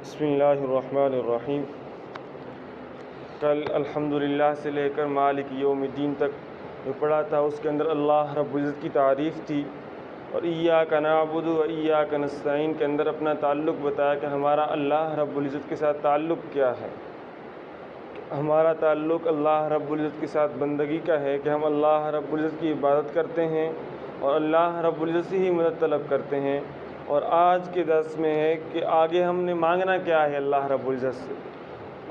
بسم اللہ الرحمن الرحیم۔ کل الحمدللہ سے لے کر مالک یوم الدین تک جو پڑھا تھا اس کے اندر اللہ رب العزت کی تعریف تھی، اور ایاک نعبد و ایاک نستعین کے اندر اپنا تعلق بتایا کہ ہمارا اللہ رب العزت کے ساتھ تعلق کیا ہے۔ ہمارا تعلق اللہ رب العزت کے ساتھ بندگی کا ہے کہ ہم اللہ رب العزت کی عبادت کرتے ہیں اور اللہ رب العزت سے ہی مدد طلب کرتے ہیں۔ اور آج کے درس میں ہے کہ آگے ہم نے مانگنا کیا ہے اللہ رب العزت سے،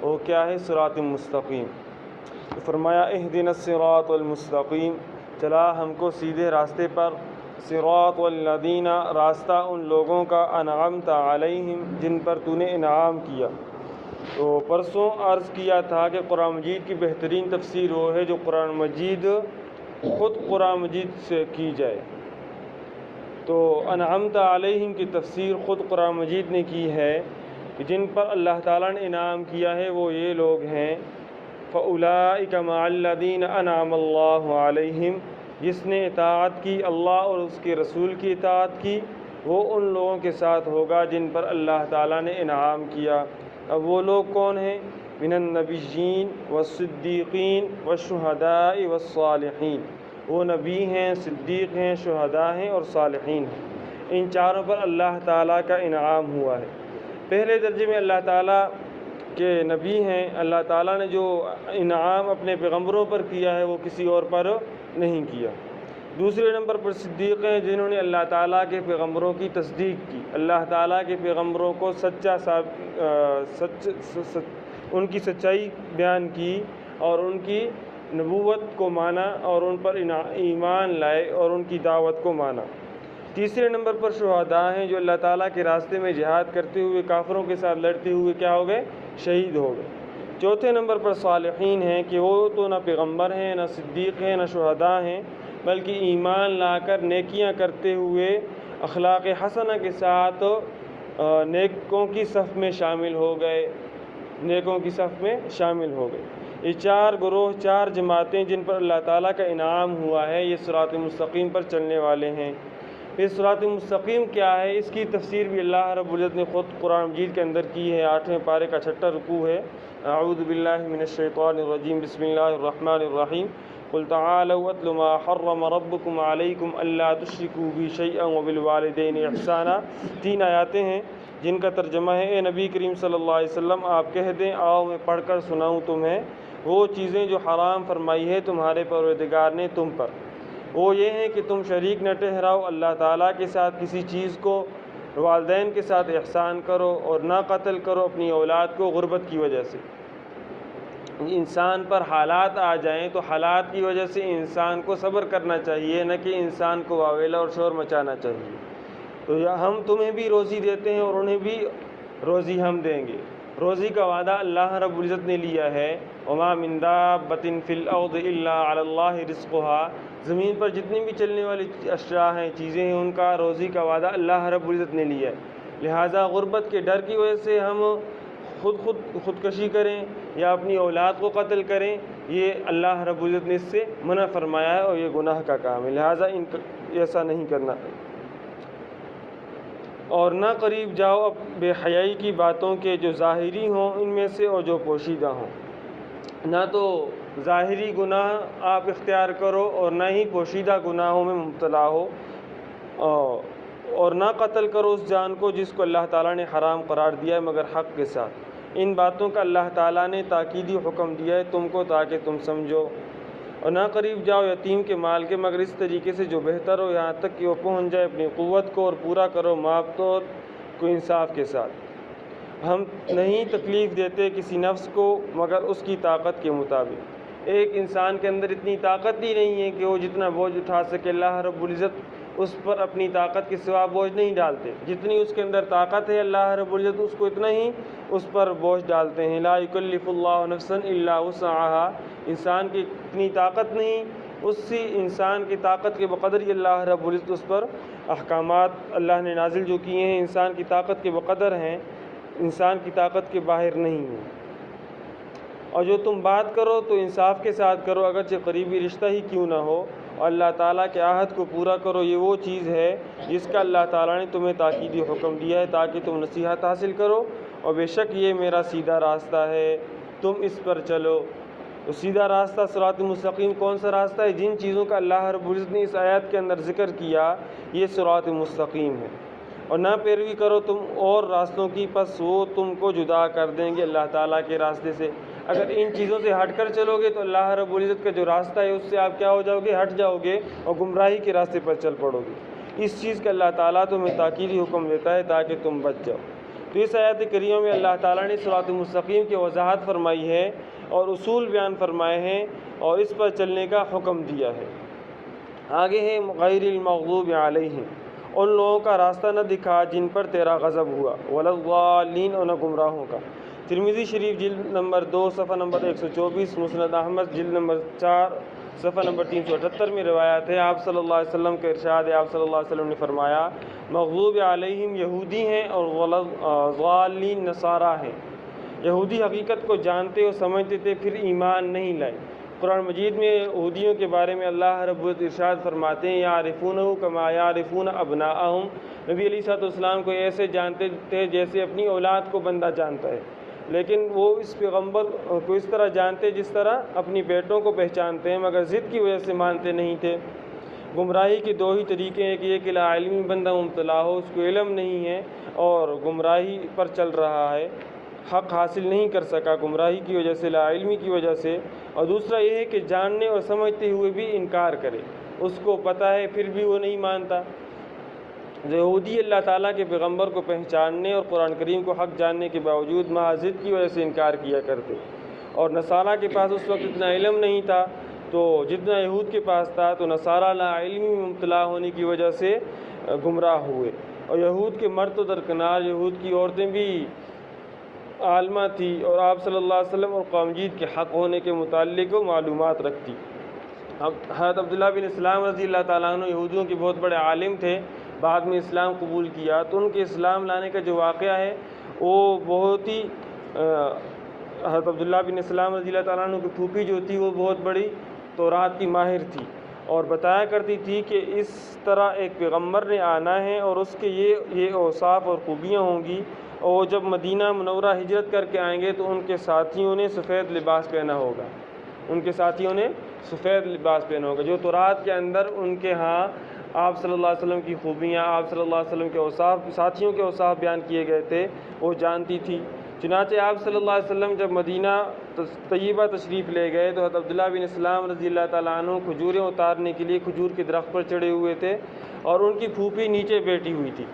وہ کیا ہے؟ صراط مستقیم۔ تو فرمایا اہدنا الصراط المستقیم، چلا ہم کو سیدھے راستے پر، صراط الذین، راستہ ان لوگوں کا، انعمت علیہم، جن پر تو نے انعام کیا۔ تو پرسوں عرض کیا تھا کہ قرآن مجید کی بہترین تفسیر وہ ہے جو قرآن مجید خود قرآن مجید سے کی جائے۔ تو انعمت علیہم کی تفسیر خود قرآن مجید نے کی ہے کہ جن پر اللہ تعالیٰ نے انعام کیا ہے وہ یہ لوگ ہیں، فَأُولَٰئِكَ مَعَ الَّذِينَ أَنْعَمَ اللَّهُ عَلَيْهِمْ، جس نے اطاعت کی، اللہ اور اس کے رسول کی اطاعت کی، وہ ان لوگوں کے ساتھ ہوگا جن پر اللہ تعالیٰ نے انعام کیا۔ اب وہ لوگ کون ہیں؟ من النبیین والصدیقین والشہداء والصالحین، وہ نبی ہیں، صدیق ہیں، شہداء ہیں اور صالحین ہیں۔ ان چاروں پر اللہ تعالیٰ کا انعام ہوا ہے۔ پہلے درجے میں اللہ تعالیٰ کے نبی ہیں، اللہ تعالیٰ نے جو انعام اپنے پیغمبروں پر کیا ہے وہ کسی اور پر نہیں کیا۔ دوسرے نمبر پر صدیق ہیں، جنہوں نے اللہ تعالیٰ کے پیغمبروں کی تصدیق کی، اللہ تعالیٰ کے پیغمبروں کو ان کی سچائی بیان کی اور ان کی نبوت کو مانا اور ان پر ایمان لائے اور ان کی دعوت کو مانا۔ تیسرے نمبر پر شہداء ہیں، جو اللہ تعالیٰ کے راستے میں جہاد کرتے ہوئے کافروں کے ساتھ لڑتے ہوئے کیا ہو گئے؟ شہید ہو گئے۔ چوتھے نمبر پر صالحین ہیں کہ وہ تو نہ پیغمبر ہیں، نہ صدیق ہیں، نہ شہداء ہیں، بلکہ ایمان لا کر نیکیاں کرتے ہوئے اخلاق حسنہ کے ساتھ نیکوں کی صف میں شامل ہو گئے، نیکوں کی صف میں شامل ہو گئے۔ یہ چار گروہ، چار جماعتیں جن پر اللہ تعالیٰ کا انعام ہوا ہے، یہ صراط مستقیم پر چلنے والے ہیں۔ یہ صراط مستقیم کیا ہے؟ اس کی تفسیر بھی اللہ رب العزت نے خود قرآن مجید کے اندر کی ہے۔ 8ویں پارے کا 6واں رکوع ہے۔ اعوذ باللہ من الشیطان الرجیم، بسم اللہ الرحمن الرحیم۔ قل تعالوا اتل ما حرم ربکم علیکم الا تشرکوا بہ شیئا وبالوالدین احسانا۔ 3 آیاتیں ہیں جن کا ترجمہ ہے، اے نبی کریم صلی اللہ علیہ وسلم آپ کہہ دیں، آؤ میں پڑھ کر سناؤں تمہیں وہ چیزیں جو حرام فرمائی ہے تمہارے پروردگار نے تم پر۔ وہ یہ ہیں کہ تم شریک نہ ٹھہراؤ اللہ تعالیٰ کے ساتھ کسی چیز کو، والدین کے ساتھ احسان کرو اور نہ قتل کرو اپنی اولاد کو غربت کی وجہ سے۔ انسان پر حالات آ جائیں تو حالات کی وجہ سے انسان کو صبر کرنا چاہیے، نہ کہ انسان کو واویلا اور شور مچانا چاہیے۔ تو ہم تمہیں بھی روزی دیتے ہیں اور انہیں بھی روزی ہم دیں گے۔ روزی کا وعدہ اللہ رب العزت نے لیا ہے۔ وما من دابۃ فی الارض الا علی اللہ رزقها، زمین پر جتنی بھی چلنے والی اشیاء ہیں، چیزیں ہیں، ان کا روزی کا وعدہ اللہ رب العزت نے لیا ہے۔ لہٰذا غربت کے ڈر کی وجہ سے ہم خودکشی کریں یا اپنی اولاد کو قتل کریں، یہ اللہ رب العزت نے اس سے منع فرمایا ہے اور یہ گناہ کا کام ہے، لہٰذا ایسا نہیں کرنا۔ اور نہ قریب جاؤ اب بے حیائی کی باتوں کے جو ظاہری ہوں ان میں سے اور جو پوشیدہ ہوں۔ نہ تو ظاہری گناہ آپ اختیار کرو اور نہ ہی پوشیدہ گناہوں میں مبتلا ہو، اور نہ قتل کرو اس جان کو جس کو اللہ تعالیٰ نے حرام قرار دیا ہے مگر حق کے ساتھ۔ ان باتوں کا اللہ تعالیٰ نے تاکیدی حکم دیا ہے تم کو تاکہ تم سمجھو۔ اور نہ قریب جاؤ یتیم کے مال کے مگر اس طریقے سے جو بہتر ہو، یہاں تک کہ وہ پہنچ جائے اپنی قوت کو، اور پورا کرو ماپ توڑ کو انصاف کے ساتھ۔ ہم نہیں تکلیف دیتے کسی نفس کو مگر اس کی طاقت کے مطابق۔ ایک انسان کے اندر اتنی طاقت ہی نہیں ہے کہ وہ جتنا بوجھ اٹھا سکے، اللہ رب العزت اس پر اپنی طاقت کے سوا بوجھ نہیں ڈالتے۔ جتنی اس کے اندر طاقت ہے اللہ رب العزت اس کو اتنا ہی اس پر بوجھ ڈالتے ہیں۔ لا یکلف اللہ نفسا الا وسعها، انسان کی اتنی طاقت نہیں، اسی انسان کی طاقت کے بقدر ہی اللہ رب العزت اس پر احکامات اللہ نے نازل جو کیے ہیں انسان کی طاقت کے بقدر ہیں، انسان کی طاقت کے باہر نہیں ہیں۔ اور جو تم بات کرو تو انصاف کے ساتھ کرو، اگرچہ قریبی رشتہ ہی کیوں نہ ہو، اور اللہ تعالیٰ کے عہد کو پورا کرو۔ یہ وہ چیز ہے جس کا اللہ تعالیٰ نے تمہیں تاکیدی حکم دیا ہے تاکہ تم نصیحت حاصل کرو اور بے شک یہ میرا سیدھا راستہ ہے، تم اس پر چلو۔ تو سیدھا راستہ صراط مستقیم کون سا راستہ ہے؟ جن چیزوں کا اللہ رب العزت نے اس آیات کے اندر ذکر کیا، یہ صراط مستقیم ہے۔ اور نہ پیروی کرو تم اور راستوں کی، پس وہ تم کو جدا کر دیں گے اللہ تعالیٰ کے راستے سے۔ اگر ان چیزوں سے ہٹ کر چلو گے تو اللہ رب العزت کا جو راستہ ہے اس سے آپ کیا ہو جاؤ گے؟ ہٹ جاؤ گے اور گمراہی کے راستے پر چل پڑو گے۔ اس چیز کا اللہ تعالیٰ تمہیں تاکیدی حکم دیتا ہے تاکہ تم بچ جاؤ۔ تو اس آیت کریمہ میں اللہ تعالیٰ نے صراط مستقیم کی وضاحت فرمائی ہے اور اصول بیان فرمائے ہیں اور اس پر چلنے کا حکم دیا ہے۔ آگے ہے غیر المغضوب علیہم، ان لوگوں کا راستہ نہ دکھا جن پر تیرا غضب ہوا، ولا الضالین، اور نہ گمراہوں کا۔ ترمذی شریف جلد نمبر 2 صفحہ نمبر 124، مسند احمد جلد نمبر 4 صفحہ نمبر 378 میں روایت ہے، آپ صلی اللہ علیہ وسلم کا ارشاد ہے، آپ صلی اللہ علیہ وسلم نے فرمایا مغضوب علیہم یہودی ہیں اور ولا الضالین نصارہ ہیں۔ یہودی حقیقت کو جانتے اور سمجھتے تھے پھر ایمان نہیں لائے۔ قرآن مجید میں یہودیوں کے بارے میں اللہ رب العزت ارشاد فرماتے ہیں یعرفونہ کما یعرفون ابناءہم، نبی علیہ الصلوۃ والسلام کو ایسے جانتے تھے جیسے اپنی اولاد کو بندہ جانتا ہے، لیکن وہ اس پیغمبر کو اس طرح جانتے جس طرح اپنی بیٹوں کو پہچانتے ہیں، مگر ضد کی وجہ سے مانتے نہیں تھے۔ گمراہی کے دو ہی طریقے ہیں کہ یہ کہ لا علمی بندہ مبتلا ہو، اس کو علم نہیں ہے اور گمراہی پر چل رہا ہے، حق حاصل نہیں کر سکا گمراہی کی وجہ سے، لا علمی کی وجہ سے، اور دوسرا یہ ہے کہ جاننے اور سمجھتے ہوئے بھی انکار کرے، اس کو پتہ ہے پھر بھی وہ نہیں مانتا۔ یہودی اللہ تعالیٰ کے پیغمبر کو پہچاننے اور قرآن کریم کو حق جاننے کے باوجود محض ضد کی وجہ سے انکار کیا کرتے، اور نصارہ کے پاس اس وقت اتنا علم نہیں تھا تو جتنا یہود کے پاس تھا، تو نصارہ لا علمی میں مبتلا ہونے کی وجہ سے گمراہ ہوئے۔ اور یہود کے مرد و درکنار یہود کی عورتیں بھی عالمہ تھی اور آپ صلی اللہ علیہ وسلم اور قوم جید کے حق ہونے کے متعلق معلومات رکھتی۔ حضرت عبداللہ بن اسلام رضی اللہ تعالیٰ عنہ یہودیوں کے بہت بڑے عالم تھے، بعد میں اسلام قبول کیا، تو ان کے اسلام لانے کا جو واقعہ ہے وہ بہت ہی حضرت عبداللہ بن اسلام رضی اللہ تعالیٰ عنہ کی پھوپھی جو تھی وہ بہت بڑی تورات کی ماہر تھی اور بتایا کرتی تھی کہ اس طرح ایک پیغمبر نے آنا ہے اور اس کے یہ اوصاف اور خوبیاں ہوں گی، اور جب مدینہ منورہ ہجرت کر کے آئیں گے تو ان کے ساتھیوں نے سفید لباس پہنا ہوگا، ان کے ساتھیوں نے سفید لباس پہنا ہوگا۔ جو تورات کے اندر ان کے ہاں آپ صلی اللہ علیہ وسلم کی خوبیاں، آپ صلی اللہ علیہ وسلم کے اوصاف، ساتھیوں کے اوصاف بیان کیے گئے تھے، وہ جانتی تھی۔ چنانچہ آپ صلی اللہ علیہ وسلم جب مدینہ طیبہ تشریف لے گئے تو حضرت عبداللہ بن اسلام رضی اللہ تعالیٰ عنہ کھجوریں اتارنے کے لیے کھجور کے درخت پر چڑھے ہوئے تھے اور ان کی پھوپھی نیچے بیٹھی ہوئی تھی۔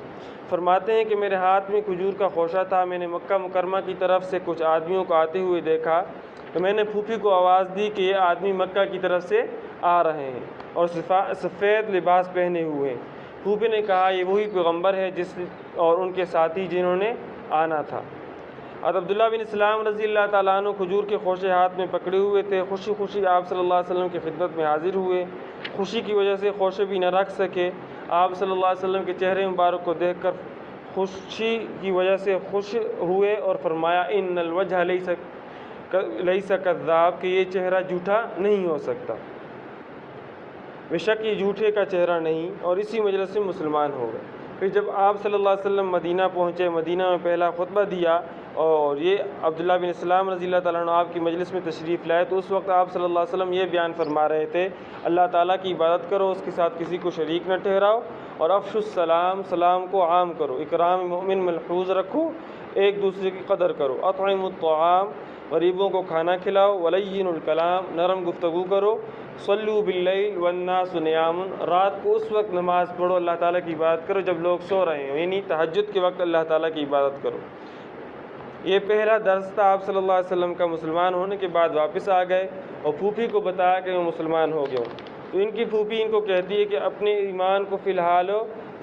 فرماتے ہیں کہ میرے ہاتھ میں کھجور کا خوشہ تھا، میں نے مکہ مکرمہ کی طرف سے کچھ آدمیوں کو آتے ہوئے دیکھا تو میں نے پھوپھی کو آواز دی کہ یہ آدمی مکہ کی طرف سے آ رہے ہیں اور سفید لباس پہنے ہوئے ہیں۔ پھوپھی نے کہا یہ وہی پیغمبر ہے اور ان کے ساتھی جنہوں نے آنا تھا۔ حضرت عبداللہ بن اسلام رضی اللہ تعالیٰ عنہ کھجور کے خوشے ہاتھ میں پکڑے ہوئے تھے، خوشی خوشی آپ صلی اللہ علیہ وسلم کی خدمت میں حاضر ہوئے۔ خوشی کی وجہ سے خوشے بھی نہ رکھ سکے، آپ صلی اللہ علیہ وسلم کے چہرے مبارک کو دیکھ کر خوشی کی وجہ سے خوش ہوئے اور فرمایا ان الوجہ لیس کذاب، کہ یہ چہرہ جھوٹا نہیں ہو سکتا، بے شک یہ جھوٹے کا چہرہ نہیں، اور اسی مجلس سے مسلمان ہو گئے۔ پھر جب آپ صلی اللہ علیہ وسلم مدینہ پہنچے، مدینہ میں پہلا خطبہ دیا اور یہ عبداللہ بن اسلام رضی اللہ تعالیٰ عنہ آپ کی مجلس میں تشریف لائے، تو اس وقت آپ صلی اللہ علیہ وسلم یہ بیان فرما رہے تھے اللہ تعالیٰ کی عبادت کرو، اس کے ساتھ کسی کو شریک نہ ٹھہراؤ، اور افشوا السلام، سلام کو عام کرو، اکرام مومن ملحوظ رکھو، ایک دوسرے کی قدر کرو، اطعموا الطعام، غریبوں کو کھانا کھلاؤ، ولین الکلام، نرم گفتگو کرو، صلوا باللیل والناس نیام، رات کو اس وقت نماز پڑھو، اللہ تعالیٰ کی عبادت کرو جب لوگ سو رہے ہیں، یعنی تہجد کے وقت اللہ تعالیٰ کی عبادت کرو۔ یہ پہلا درس تھا آپ صلی اللہ علیہ وسلم کا۔ مسلمان ہونے کے بعد واپس آ گئے اور پھوپھی کو بتایا کہ میں مسلمان ہو گیا ہوں، تو ان کی پھوپھی ان کو کہتی ہے کہ اپنے ایمان کو فی الحال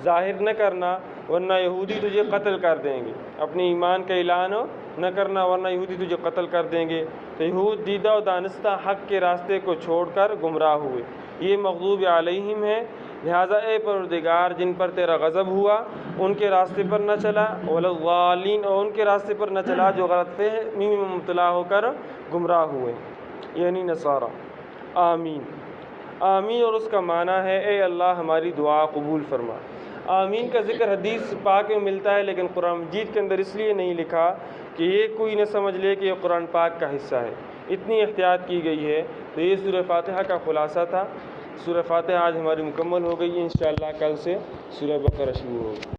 ظاہر نہ کرنا ورنہ یہودی تجھے قتل کر دیں گے، اپنے ایمان کا اعلان نہ کرنا ورنہ یہودی تجھے قتل کر دیں گے۔ تو یہود دیدہ و دانستہ حق کے راستے کو چھوڑ کر گمراہ ہوئے، یہ مغضوب علیہم ہے، لہٰذا اے پروردگار جن پر تیرا غضب ہوا ان کے راستے پر نہ چلا، ولا الضالین، اور ان کے راستے پر نہ چلا جو غلط فہمی میں مبتلا ہو کر گمراہ ہوئے، یعنی نصارہ۔ آمین۔ آمین اور اس کا معنی ہے اے اللہ ہماری دعا قبول فرما۔ آمین کا ذکر حدیث پاک میں ملتا ہے لیکن قرآن مجید کے اندر اس لیے نہیں لکھا کہ یہ کوئی نہ سمجھ لے کہ یہ قرآن پاک کا حصہ ہے، اتنی احتیاط کی گئی ہے۔ تو یہ سورہ فاتحہ کا خلاصہ تھا۔ سورہ فاتحہ آج ہماری مکمل ہو گئی ہے، انشاءاللہ کل سے سورہ بقرہ شروع ہوگی۔